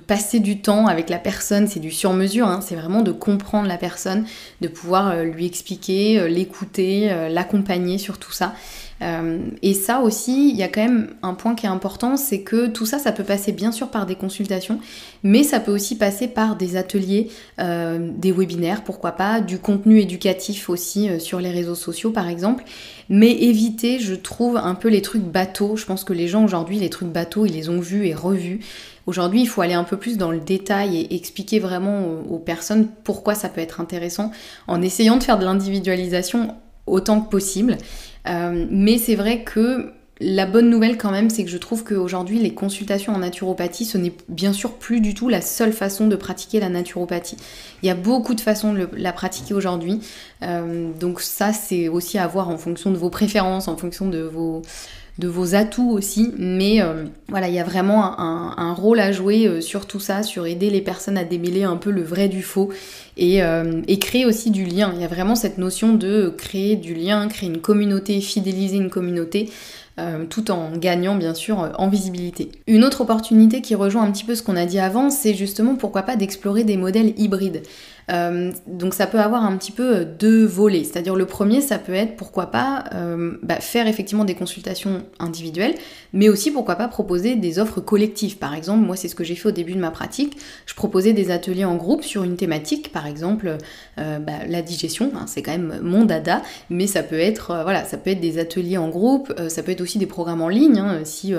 passer du temps avec la personne, c'est du sur-mesure, hein, c'est vraiment de comprendre la personne, de pouvoir lui expliquer, l'écouter, l'accompagner sur tout ça. Et ça aussi, il y a quand même un point qui est important, c'est que tout ça, ça peut passer bien sûr par des consultations, mais ça peut aussi passer par des ateliers, des webinaires, pourquoi pas, du contenu éducatif aussi sur les réseaux sociaux par exemple, mais éviter, je trouve, un peu les trucs bateaux. Je pense que les gens aujourd'hui, les trucs bateaux, ils les ont vus et revus. Aujourd'hui, il faut aller un peu plus dans le détail et expliquer vraiment aux personnes pourquoi ça peut être intéressant, en essayant de faire de l'individualisation autant que possible. Mais c'est vrai que la bonne nouvelle quand même, c'est que je trouve qu'aujourd'hui les consultations en naturopathie, ce n'est bien sûr plus du tout la seule façon de pratiquer la naturopathie. Il y a beaucoup de façons de la pratiquer aujourd'hui, donc ça c'est aussi à voir en fonction de vos préférences, en fonction de vos atouts aussi, mais voilà, il y a vraiment un rôle à jouer sur tout ça, sur aider les personnes à démêler un peu le vrai du faux et créer aussi du lien. Il y a vraiment cette notion de créer du lien, créer une communauté, fidéliser une communauté, tout en gagnant bien sûr en visibilité. Une autre opportunité qui rejoint un petit peu ce qu'on a dit avant, c'est justement pourquoi pas d'explorer des modèles hybrides. Donc ça peut avoir un petit peu deux volets, c'est-à-dire le premier ça peut être pourquoi pas faire effectivement des consultations individuelles, mais aussi pourquoi pas proposer des offres collectives. Par exemple, moi c'est ce que j'ai fait au début de ma pratique, je proposais des ateliers en groupe sur une thématique, par exemple la digestion, hein, c'est quand même mon dada, mais ça peut être ça peut être des ateliers en groupe, ça peut être aussi des programmes en ligne, hein, si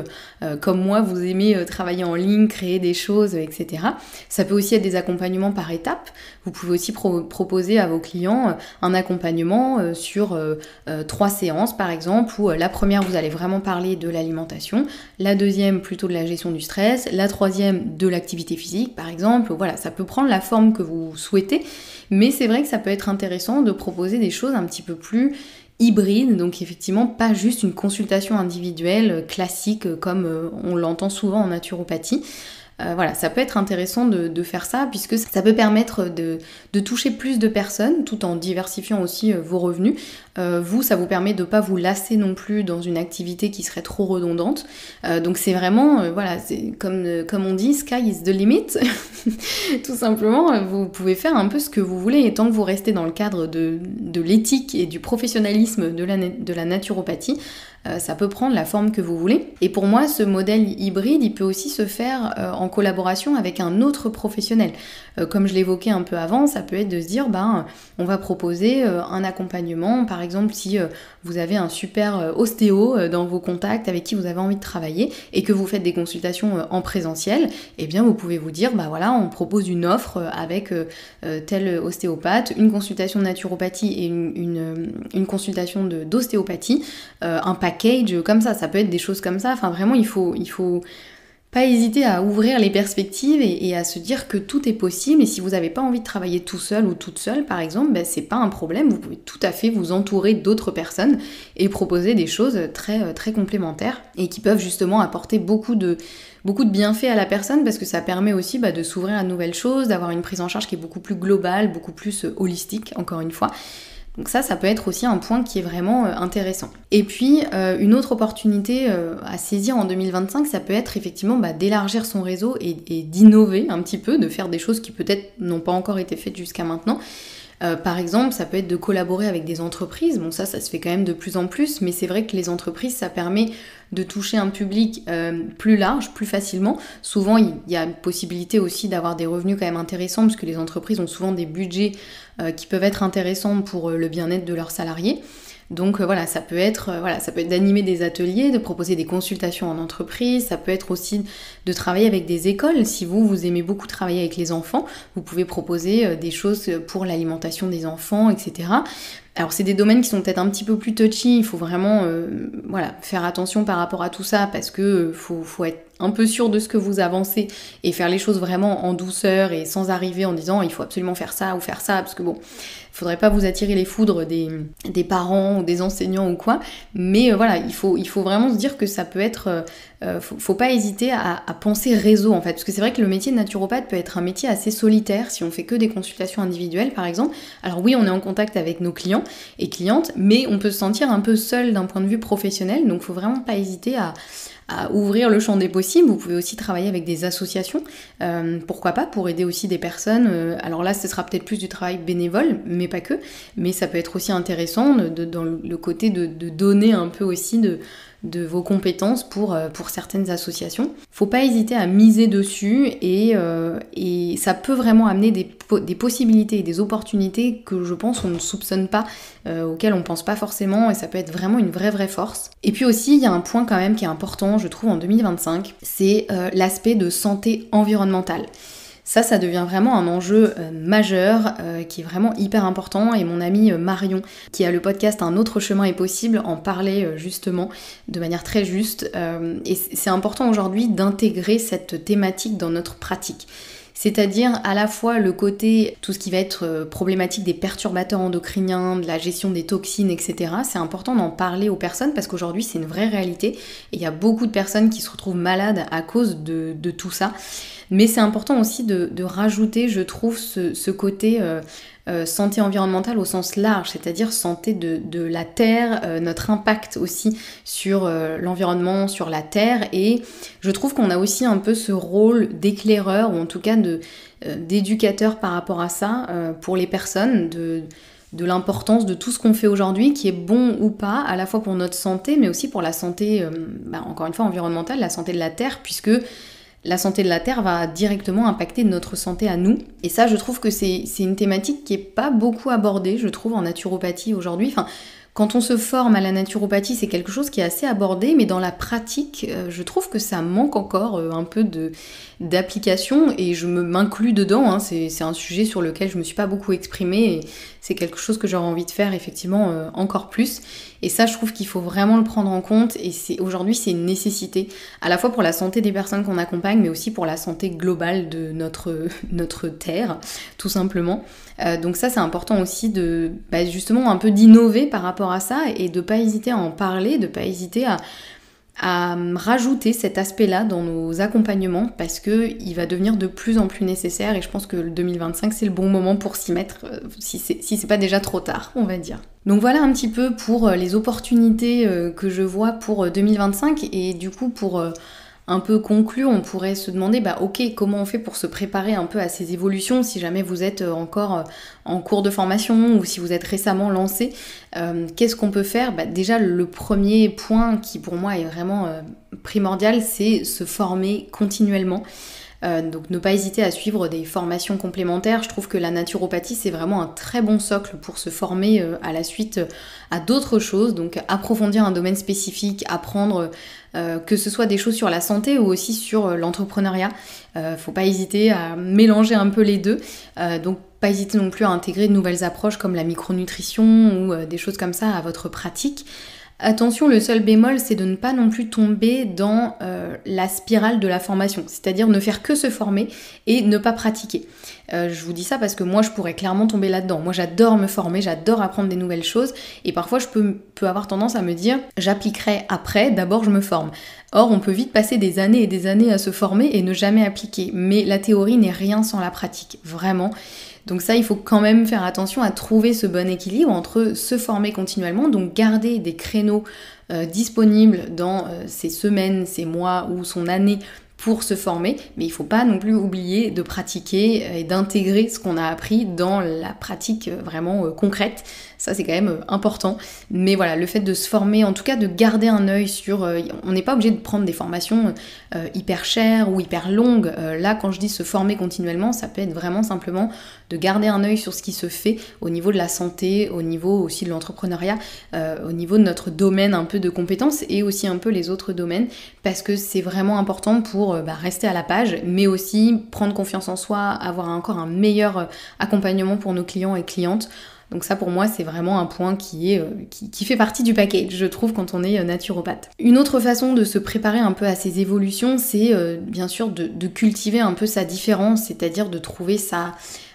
comme moi vous aimez travailler en ligne, créer des choses, etc. Ça peut aussi être des accompagnements par étapes. Vous pouvez aussi proposer à vos clients un accompagnement sur 3 séances par exemple, où la première vous allez vraiment parler de l'alimentation, la deuxième plutôt de la gestion du stress, la troisième de l'activité physique par exemple. Voilà, ça peut prendre la forme que vous souhaitez, mais c'est vrai que ça peut être intéressant de proposer des choses un petit peu plus hybride, donc effectivement pas juste une consultation individuelle classique comme on l'entend souvent en naturopathie. Voilà, ça peut être intéressant de faire ça puisque ça peut permettre de toucher plus de personnes tout en diversifiant aussi vos revenus. Vous, ça vous permet de ne pas vous lasser non plus dans une activité qui serait trop redondante. Donc c'est vraiment, c'est comme on dit, sky is the limit. Tout simplement, vous pouvez faire un peu ce que vous voulez et tant que vous restez dans le cadre de l'éthique et du professionnalisme de la naturopathie, ça peut prendre la forme que vous voulez. Et pour moi, ce modèle hybride, il peut aussi se faire en collaboration avec un autre professionnel. Comme je l'évoquais un peu avant, ça peut être de se dire, on va proposer un accompagnement. Par exemple, si vous avez un super ostéo dans vos contacts avec qui vous avez envie de travailler et que vous faites des consultations en présentiel, eh bien vous pouvez vous dire, on propose une offre avec tel ostéopathe, une consultation de naturopathie et une consultation d'ostéopathie, un package comme ça peut être des choses comme ça. Enfin vraiment, il faut pas hésiter à ouvrir les perspectives et à se dire que tout est possible, et si vous n'avez pas envie de travailler tout seul ou toute seule par exemple, c'est pas un problème, vous pouvez tout à fait vous entourer d'autres personnes et proposer des choses très, très complémentaires et qui peuvent justement apporter beaucoup de bienfaits à la personne, parce que ça permet aussi de s'ouvrir à de nouvelles choses, d'avoir une prise en charge qui est beaucoup plus globale, beaucoup plus holistique encore une fois. Donc ça peut être aussi un point qui est vraiment intéressant. Et puis, une autre opportunité à saisir en 2025, ça peut être effectivement d'élargir son réseau et d'innover un petit peu, de faire des choses qui peut-être n'ont pas encore été faites jusqu'à maintenant. Par exemple, ça peut être de collaborer avec des entreprises. Bon, ça se fait quand même de plus en plus, mais c'est vrai que les entreprises, ça permet de toucher un public plus large, plus facilement. Souvent, il y a une possibilité aussi d'avoir des revenus quand même intéressants, parce que les entreprises ont souvent des budgets qui peuvent être intéressants pour le bien-être de leurs salariés. Donc voilà, ça peut être d'animer des ateliers, de proposer des consultations en entreprise, ça peut être aussi de travailler avec des écoles. Si vous aimez beaucoup travailler avec les enfants, vous pouvez proposer des choses pour l'alimentation des enfants, etc. Alors c'est des domaines qui sont peut-être un petit peu plus touchy, il faut vraiment faire attention par rapport à tout ça, parce que faut être un peu sûr de ce que vous avancez et faire les choses vraiment en douceur et sans arriver en disant il faut absolument faire ça ou faire ça, parce que bon, faudrait pas vous attirer les foudres des parents ou des enseignants ou quoi, mais voilà, il faut vraiment se dire que ça peut être... faut pas hésiter à penser réseau en fait, parce que c'est vrai que le métier de naturopathe peut être un métier assez solitaire si on fait que des consultations individuelles par exemple. Alors oui, on est en contact avec nos clients et clientes, mais on peut se sentir un peu seul d'un point de vue professionnel, donc faut vraiment pas hésiter à ouvrir le champ des possibles. Vous pouvez aussi travailler avec des associations, pourquoi pas, pour aider aussi des personnes. Alors là, ce sera peut-être plus du travail bénévole, mais pas que, mais ça peut être aussi intéressant dans le côté de donner un peu aussi de vos compétences pour certaines associations. Faut pas hésiter à miser dessus et ça peut vraiment amener des possibilités et des opportunités que je pense on ne soupçonne pas, auxquelles on pense pas forcément, et ça peut être vraiment une vraie force. Et puis aussi, il y a un point quand même qui est important, je trouve, en 2025, c'est l'aspect de santé environnementale. Ça devient vraiment un enjeu majeur qui est vraiment hyper important, et mon amie Marion, qui a le podcast Un autre chemin est possible, en parlait justement de manière très juste, et c'est important aujourd'hui d'intégrer cette thématique dans notre pratique. C'est-à-dire à la fois le côté, tout ce qui va être problématique des perturbateurs endocriniens, de la gestion des toxines, etc. C'est important d'en parler aux personnes parce qu'aujourd'hui c'est une vraie réalité et il y a beaucoup de personnes qui se retrouvent malades à cause de tout ça. Mais c'est important aussi de rajouter, je trouve, ce côté santé environnementale au sens large, c'est-à-dire santé de la terre, notre impact aussi sur l'environnement, sur la terre, et je trouve qu'on a aussi un peu ce rôle d'éclaireur, ou en tout cas d'éducateur par rapport à ça, pour les personnes, de l'importance de tout ce qu'on fait aujourd'hui, qui est bon ou pas, à la fois pour notre santé, mais aussi pour la santé, encore une fois, environnementale, la santé de la terre, puisque la santé de la terre va directement impacter notre santé à nous. Et ça, je trouve que c'est une thématique qui est pas beaucoup abordée, je trouve, en naturopathie aujourd'hui. Enfin, quand on se forme à la naturopathie, c'est quelque chose qui est assez abordé, mais dans la pratique, je trouve que ça manque encore un peu d'application, et je m'inclus dedans, hein. C'est un sujet sur lequel je me suis pas beaucoup exprimée, et c'est quelque chose que j'aurais envie de faire effectivement encore plus. Et ça, je trouve qu'il faut vraiment le prendre en compte, et aujourd'hui c'est une nécessité, à la fois pour la santé des personnes qu'on accompagne, mais aussi pour la santé globale de notre terre, tout simplement. Donc ça, c'est important aussi justement un peu d'innover par rapport à ça, et de pas hésiter à en parler, de pas hésiter à rajouter cet aspect-là dans nos accompagnements, parce que il va devenir de plus en plus nécessaire, et je pense que le 2025 c'est le bon moment pour s'y mettre, si c'est pas déjà trop tard, on va dire. Donc voilà un petit peu pour les opportunités que je vois pour 2025, et du coup pour un peu conclure, on pourrait se demander, ok, comment on fait pour se préparer un peu à ces évolutions, si jamais vous êtes encore en cours de formation, ou si vous êtes récemment lancé, qu'est-ce qu'on peut faire ? Déjà, le premier point qui pour moi est vraiment primordial, c'est se former continuellement. Donc ne pas hésiter à suivre des formations complémentaires. Je trouve que la naturopathie, c'est vraiment un très bon socle pour se former à la suite à d'autres choses, donc approfondir un domaine spécifique, apprendre que ce soit des choses sur la santé ou aussi sur l'entrepreneuriat. Faut pas hésiter à mélanger un peu les deux, donc pas hésiter non plus à intégrer de nouvelles approches comme la micronutrition ou des choses comme ça à votre pratique. Attention, le seul bémol, c'est de ne pas non plus tomber dans la spirale de la formation, c'est-à-dire ne faire que se former et ne pas pratiquer. Je vous dis ça parce que moi, je pourrais clairement tomber là-dedans. Moi, j'adore me former, j'adore apprendre des nouvelles choses, et parfois, je peux avoir tendance à me dire « j'appliquerai après, d'abord je me forme ». Or, on peut vite passer des années et des années à se former et ne jamais appliquer. Mais la théorie n'est rien sans la pratique, vraiment. Donc ça, il faut quand même faire attention à trouver ce bon équilibre entre se former continuellement, donc garder des créneaux disponibles dans ces semaines, ces mois ou son année pour se former, mais il faut pas non plus oublier de pratiquer et d'intégrer ce qu'on a appris dans la pratique vraiment concrète. Ça c'est quand même important. Mais voilà, le fait de se former, en tout cas de garder un œil sur... on n'est pas obligé de prendre des formations hyper chères ou hyper longues. Là, quand je dis se former continuellement, ça peut être vraiment simplement de garder un œil sur ce qui se fait au niveau de la santé, au niveau aussi de l'entrepreneuriat, au niveau de notre domaine un peu de compétences et aussi un peu les autres domaines, parce que c'est vraiment important pour rester à la page, mais aussi prendre confiance en soi, avoir encore un meilleur accompagnement pour nos clients et clientes. Donc ça pour moi c'est vraiment un point qui fait partie du package, je trouve, quand on est naturopathe. Une autre façon de se préparer un peu à ces évolutions, c'est bien sûr de cultiver un peu sa différence, c'est-à-dire de trouver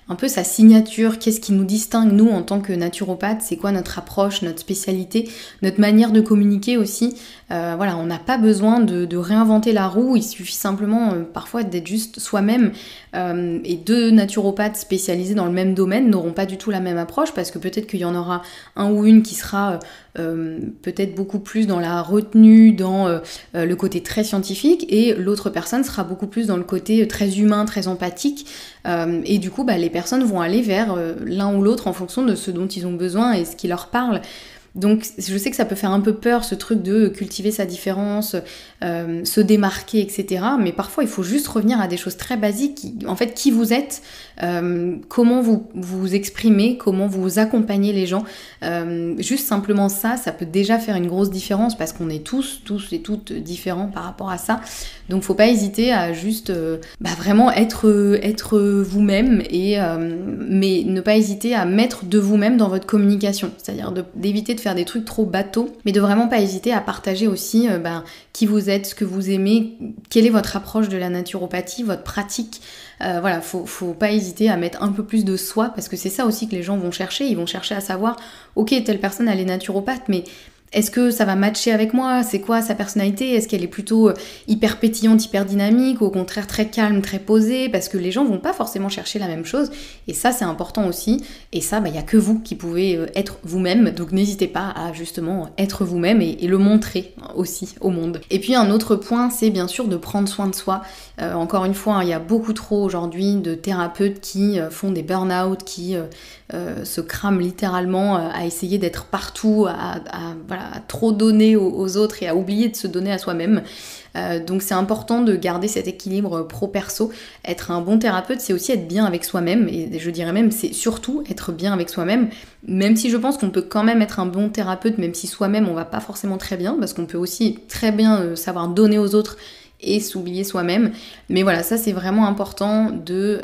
un peu sa signature, qu'est-ce qui nous distingue nous en tant que naturopathe, c'est quoi notre approche, notre spécialité, notre manière de communiquer aussi. Voilà, on n'a pas besoin de réinventer la roue, il suffit simplement parfois d'être juste soi-même. Et deux naturopathes spécialisés dans le même domaine n'auront pas du tout la même approche, parce que peut-être qu'il y en aura un ou une qui sera peut-être beaucoup plus dans la retenue, dans le côté très scientifique, et l'autre personne sera beaucoup plus dans le côté très humain, très empathique. Et du coup, les personnes vont aller vers l'un ou l'autre en fonction de ce dont ils ont besoin et ce qui leur parle. Donc je sais que ça peut faire un peu peur, ce truc de cultiver sa différence, se démarquer, etc. Mais parfois il faut juste revenir à des choses très basiques, en fait qui vous êtes, comment vous vous exprimez, comment vous accompagnez les gens. Juste simplement ça peut déjà faire une grosse différence, parce qu'on est tous et toutes différents par rapport à ça. Donc faut pas hésiter à juste vraiment être vous-même, mais ne pas hésiter à mettre de vous-même dans votre communication, c'est-à-dire d'éviter de faire des trucs trop bateaux, mais de vraiment pas hésiter à partager aussi qui vous êtes, ce que vous aimez, quelle est votre approche de la naturopathie, votre pratique. Voilà, faut pas hésiter à mettre un peu plus de soi, parce que c'est ça aussi que les gens vont chercher. Ils vont chercher à savoir, ok, telle personne elle est naturopathe, mais est-ce que ça va matcher avec moi? C'est quoi sa personnalité? Est-ce qu'elle est plutôt hyper pétillante, hyper dynamique, ou au contraire très calme, très posée? Parce que les gens vont pas forcément chercher la même chose, et ça c'est important aussi. Et ça, y a que vous qui pouvez être vous-même, donc n'hésitez pas à justement être vous-même et le montrer aussi au monde. Et puis un autre point, c'est bien sûr de prendre soin de soi. Encore une fois, il y a beaucoup trop aujourd'hui de thérapeutes qui font des burn-out, qui se crament littéralement à essayer d'être partout, à trop donner aux autres et à oublier de se donner à soi-même. Donc c'est important de garder cet équilibre pro-perso. Être un bon thérapeute, c'est aussi être bien avec soi-même, et je dirais même c'est surtout être bien avec soi-même, même si je pense qu'on peut quand même être un bon thérapeute, même si soi-même on va pas forcément très bien, parce qu'on peut aussi très bien savoir donner aux autres et s'oublier soi-même. Mais voilà, ça c'est vraiment important de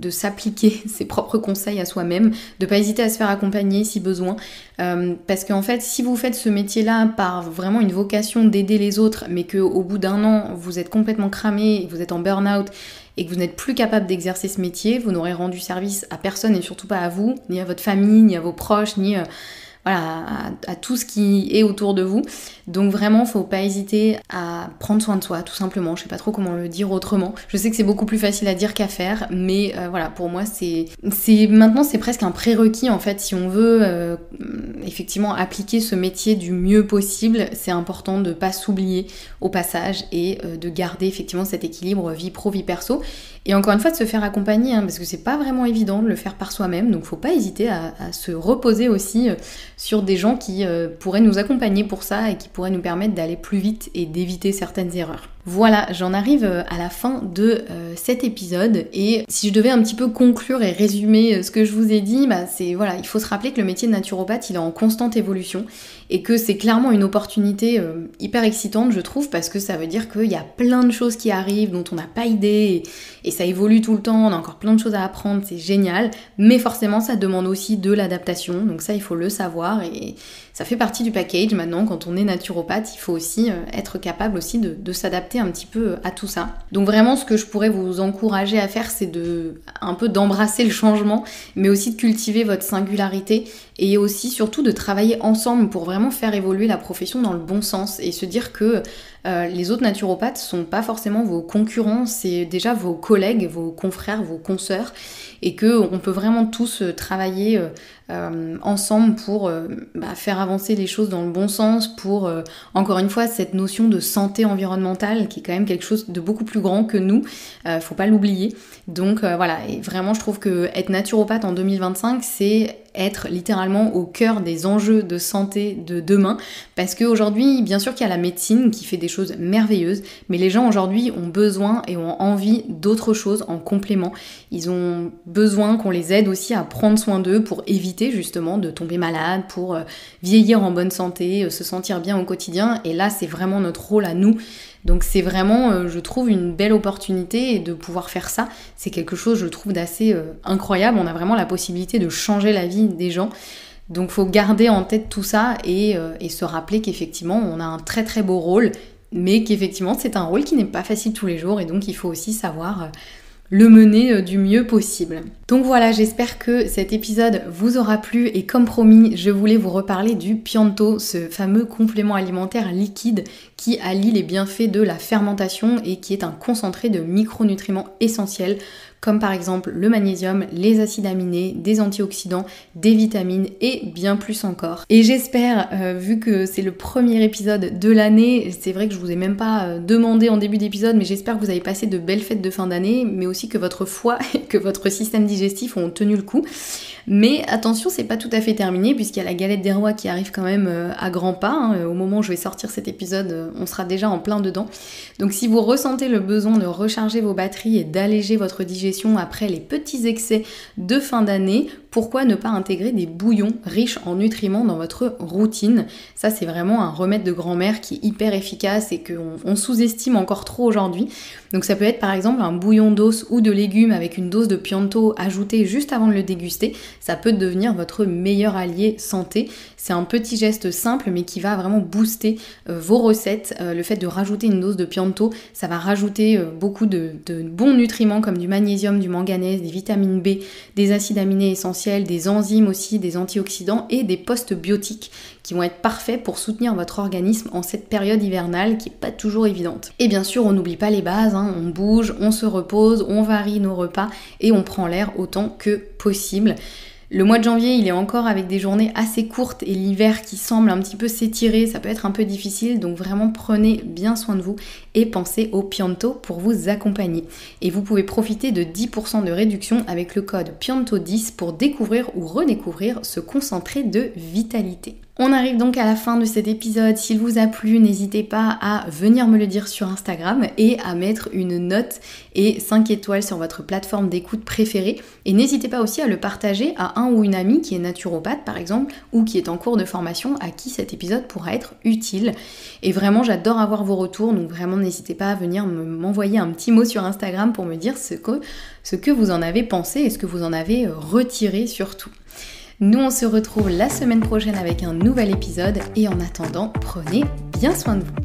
s'appliquer ses propres conseils à soi-même, de pas hésiter à se faire accompagner si besoin, parce qu'en fait si vous faites ce métier-là par vraiment une vocation d'aider les autres, mais qu'au bout d'un an vous êtes complètement cramé, vous êtes en burn-out et que vous n'êtes plus capable d'exercer ce métier, vous n'aurez rendu service à personne, et surtout pas à vous, ni à votre famille, ni à vos proches, ni à tout ce qui est autour de vous. Donc vraiment, faut pas hésiter à prendre soin de soi, tout simplement. Je sais pas trop comment le dire autrement. Je sais que c'est beaucoup plus facile à dire qu'à faire, mais voilà, pour moi, maintenant c'est presque un prérequis en fait. Si on veut effectivement appliquer ce métier du mieux possible, c'est important de pas s'oublier au passage et de garder effectivement cet équilibre vie pro, vie perso. Et encore une fois, de se faire accompagner, parce que c'est pas vraiment évident de le faire par soi-même, donc faut pas hésiter à se reposer aussi sur des gens qui pourraient nous accompagner pour ça et qui pourraient nous permettre d'aller plus vite et d'éviter certaines erreurs. Voilà, j'en arrive à la fin de cet épisode, et si je devais un petit peu conclure et résumer ce que je vous ai dit, il faut se rappeler que le métier de naturopathe il est en constante évolution, et que c'est clairement une opportunité hyper excitante je trouve, parce que ça veut dire qu'il y a plein de choses qui arrivent dont on n'a pas idée, et ça évolue tout le temps, on a encore plein de choses à apprendre, c'est génial, mais forcément ça demande aussi de l'adaptation, donc ça il faut le savoir, et ça fait partie du package maintenant. Quand on est naturopathe, il faut aussi être capable aussi de s'adapter un petit peu à tout ça. Donc vraiment, ce que je pourrais vous encourager à faire, c'est un peu d'embrasser le changement, mais aussi de cultiver votre singularité et aussi surtout de travailler ensemble pour vraiment faire évoluer la profession dans le bon sens et se dire que les autres naturopathes sont pas forcément vos concurrents, c'est déjà vos collègues, vos confrères, vos consoeurs, et que on peut vraiment tous travailler ensemble pour faire avancer les choses dans le bon sens, pour encore une fois cette notion de santé environnementale qui est quand même quelque chose de beaucoup plus grand que nous, faut pas l'oublier. Donc voilà, et vraiment je trouve que être naturopathe en 2025 c'est être littéralement au cœur des enjeux de santé de demain, parce qu'aujourd'hui bien sûr qu'il y a la médecine qui fait des choses merveilleuses, mais les gens aujourd'hui ont besoin et ont envie d'autres choses en complément. Ils ont besoin qu'on les aide aussi à prendre soin d'eux pour éviter justement de tomber malade, pour vieillir en bonne santé, se sentir bien au quotidien, et là c'est vraiment notre rôle à nous. Donc c'est vraiment, je trouve, une belle opportunité, et de pouvoir faire ça, c'est quelque chose, je trouve, d'assez incroyable. On a vraiment la possibilité de changer la vie des gens. Donc faut garder en tête tout ça et se rappeler qu'effectivement, on a un très très beau rôle, mais qu'effectivement, c'est un rôle qui n'est pas facile tous les jours, et donc il faut aussi savoir le mener du mieux possible. Donc voilà, j'espère que cet épisode vous aura plu, et comme promis, je voulais vous reparler du Pianto, ce fameux complément alimentaire liquide qui allie les bienfaits de la fermentation et qui est un concentré de micronutriments essentiels, comme par exemple le magnésium, les acides aminés, des antioxydants, des vitamines et bien plus encore. Et j'espère, vu que c'est le premier épisode de l'année, c'est vrai que je vous ai même pas demandé en début d'épisode, mais j'espère que vous avez passé de belles fêtes de fin d'année, mais aussi que votre foie et que votre système digestif ont tenu le coup. Mais attention, c'est pas tout à fait terminé, puisqu'il y a la galette des rois qui arrive quand même à grands pas, hein. Au moment où je vais sortir cet épisode, on sera déjà en plein dedans. Donc si vous ressentez le besoin de recharger vos batteries et d'alléger votre digestion après les petits excès de fin d'année, pourquoi ne pas intégrer des bouillons riches en nutriments dans votre routine? Ça, c'est vraiment un remède de grand-mère qui est hyper efficace et qu'on sous-estime encore trop aujourd'hui. Donc ça peut être par exemple un bouillon d'os ou de légumes avec une dose de Pianto ajoutée juste avant de le déguster. Ça peut devenir votre meilleur allié santé. C'est un petit geste simple mais qui va vraiment booster vos recettes. Le fait de rajouter une dose de Pianto, ça va rajouter beaucoup de bons nutriments comme du magnésium, du manganèse, des vitamines B, des acides aminés essentiels, des enzymes aussi, des antioxydants et des postbiotiques qui vont être parfaits pour soutenir votre organisme en cette période hivernale qui n'est pas toujours évidente. Et bien sûr, on n'oublie pas les bases, hein. On bouge, on se repose, on varie nos repas et on prend l'air autant que possible. Le mois de janvier, il est encore avec des journées assez courtes et l'hiver qui semble un petit peu s'étirer, ça peut être un peu difficile, donc vraiment prenez bien soin de vous et pensez au Pianto pour vous accompagner. Et vous pouvez profiter de 10% de réduction avec le code Pianto10 pour découvrir ou redécouvrir ce concentré de vitalité. On arrive donc à la fin de cet épisode. S'il vous a plu, n'hésitez pas à venir me le dire sur Instagram et à mettre une note et 5 étoiles sur votre plateforme d'écoute préférée. Et n'hésitez pas aussi à le partager à un ou une amie qui est naturopathe par exemple, ou qui est en cours de formation, à qui cet épisode pourra être utile. Et vraiment, j'adore avoir vos retours, donc vraiment n'hésitez pas à venir m'envoyer un petit mot sur Instagram pour me dire ce que vous en avez pensé et ce que vous en avez retiré surtout. Nous, on se retrouve la semaine prochaine avec un nouvel épisode et en attendant, prenez bien soin de vous.